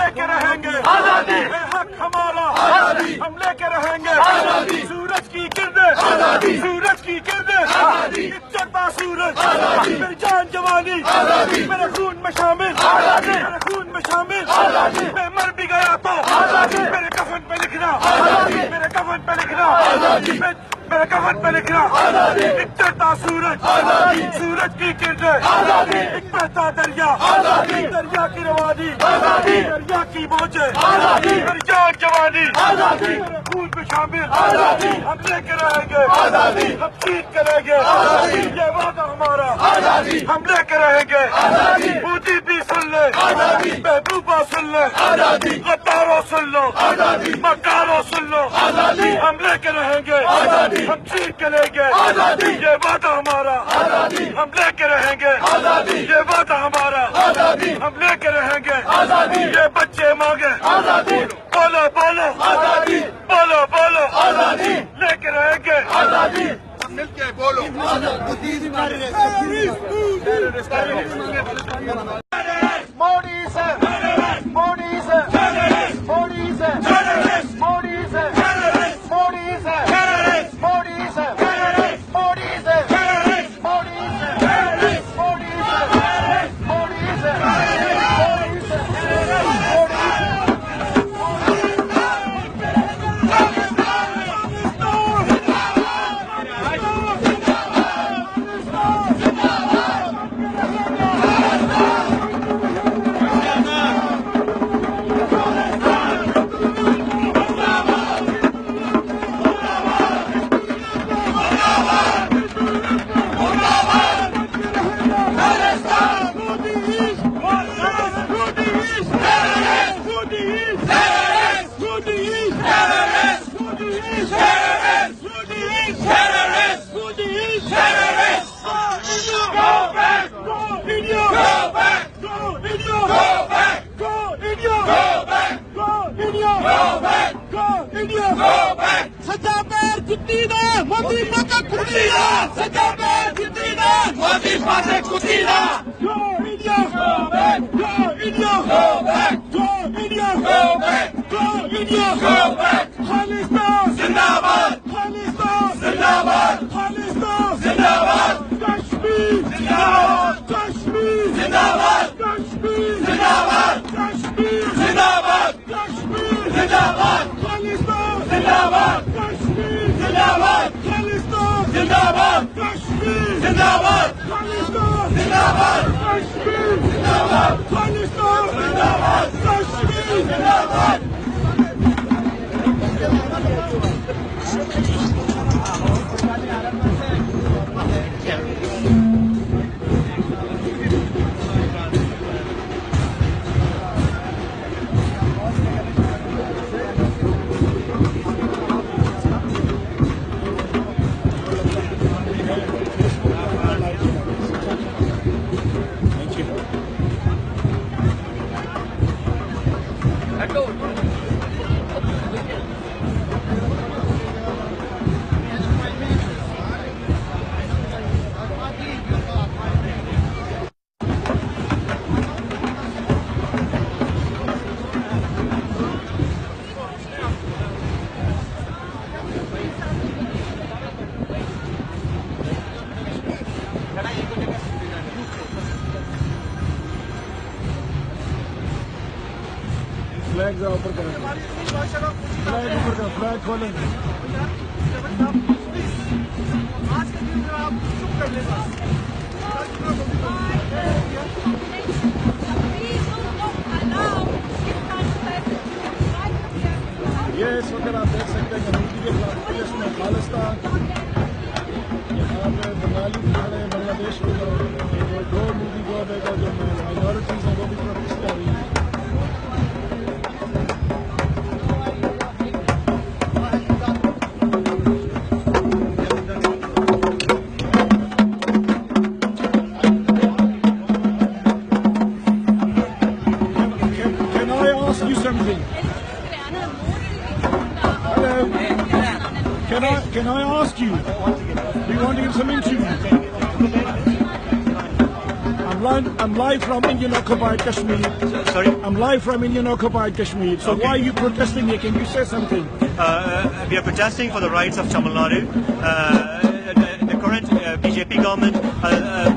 لے کے رہیں گے آزادی، حق ہمارا آزادی، ہم لے کے رہیں گے آزادی، سورج کی کرنیں آزادی، سورج کی کرنیں آزادی، چڑھتا سورج آزادی، میری جان جوانی آزادی، میرے خون میں شامل آزادی، میرے خون میں شامل آزادی، میں مر بھی گیا تو آزادی، میرے کفن پہ لکھنا آزادی، میرے کفن پہ لکھنا آزادی، میرے کفن پہ لکھنا آزادی، ایک چڑھتا سورج آزادی، سورج کی کرنیں آزادی، ایک بہتا دریا آزادی، دریا کی روانی آزادی، دریا کی موجیں آزادی، میری جان جوانی آزادی، میرے خون میں شامل آزادی، ہم لے کے رہیں گے آزادی، ہم جیت کریں گے آزادی، یہ وعدہ ہمارا آزادی، ہم لے کے رہیں گے آزادی، مودی بھی سن لے آزادی، محبوبہ سن لے آزادی، غداروں سن لو آزادی، مکاروں سن لو آزادی، ہم لے کے رہیں گے آزادی، ہم جیت کے لیں گے آزادی، یہ وعدہ ہمارا آزادی، ہم لے کے رہیں گے آزادی، یہ وعدہ ہمارا آزادی، ہم لے کے رہیں گے آزادی، یہ بچے مانگے آزادی، بولو بولو آزادی، بولو بولو آزادی، لے کے رہیں گے آزادی، مل کے بولو موڈی سے موڈی سے موڈی سے موڈی سے موڈی سے موڈی سے موڈی سے موڈی سے سچا پیر کتی دا موتی پاتے کتی دا سچا پیر کتی دا موتی پاتے کتی دا جو انڈیا گو بیک جو انڈیا گو بیک جو انڈیا گو بیک جو انڈیا گو بیک خالصتان زندہ باد خالصتان زندہ باد خالصتان زندہ باد کشمیر زندہ باد کشمیر زندہ باد کشمیر زندہ باد کشمیر زندہ باد کشمیر زندہ باد خالصتان زندہ باد کشمیر زندہ باد خالصتان زندہ باد کشمیر زندہ باد خالصتان زندہ باد کشمیر زندہ باد خالصتان زندہ باد کشمیر زندہ باد فلیگ ذرا اوپر کریں فلیگ اوپر کریں فلیگ کھولیں آج کے دن آپ چپ کر لیں یہ اس وقت آپ دیکھ سکتے ہیں کہ ملکی کے پولیس میں خالصتان یہاں پہ بنگالی بھی کھڑے ہیں بنگلہ دیش کے لوگ دو ملکی کو دیکھا جو مائنورٹیز ہیں وہ بھی پروٹیسٹ کر رہی ہیں Can I ask you, do you want to give some interview? I'm I'm live from Indian occupied Kashmir. Sorry? I'm live from Indian occupied Kashmir. So Okay. why are you protesting here? Can you say something? We are protesting for the rights of Tamil Nadu. The current BJP government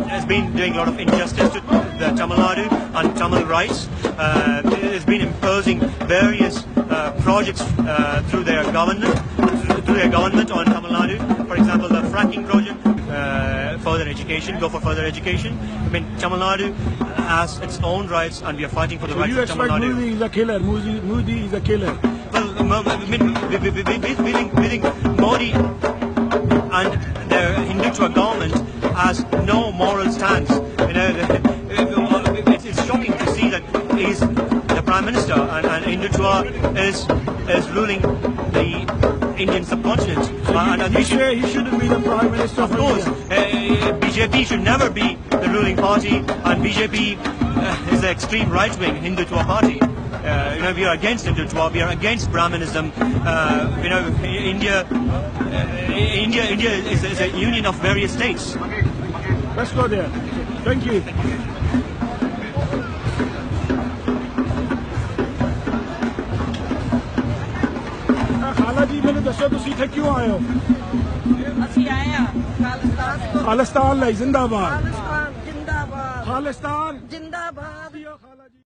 has been doing a lot of injustice to the Tamil Nadu and Tamil rights. It has been imposing various projects through their government on Tamil Nadu. For example, the fracking project, further education, go for further education. I mean, Tamil Nadu has its own rights, and we are fighting for the So rights you of Tamil expect Nadu. Modi is a killer. Modi is a killer. Well, I mean, we think Modi and their Hindutva government has no moral stance. You know, it's shocking to see that he's the Prime Minister and Hindutva is ruling the Indian subcontinent. And You we should, say he shouldn't be the Prime Minister of course, BJP should never be the ruling party, and BJP is the extreme right-wing Hindutva party. We are against Hindutva, we are against Brahmanism. India is a union of various states. Let's go there. Thank you. खाला जी मैंने दसो तुसी इत्थे क्यों आए हो ਅਸੀਂ ਆਏ ਆ ਖਾਲਿਸਤਾਨ ਤੋਂ खालिस्तान ਲਈ जिंदाबाद ਖਾਲਿਸਤਾਨ ਜਿੰਦਾਬਾਦ खालिस्तान ਜਿੰਦਾਬਾਦ खाला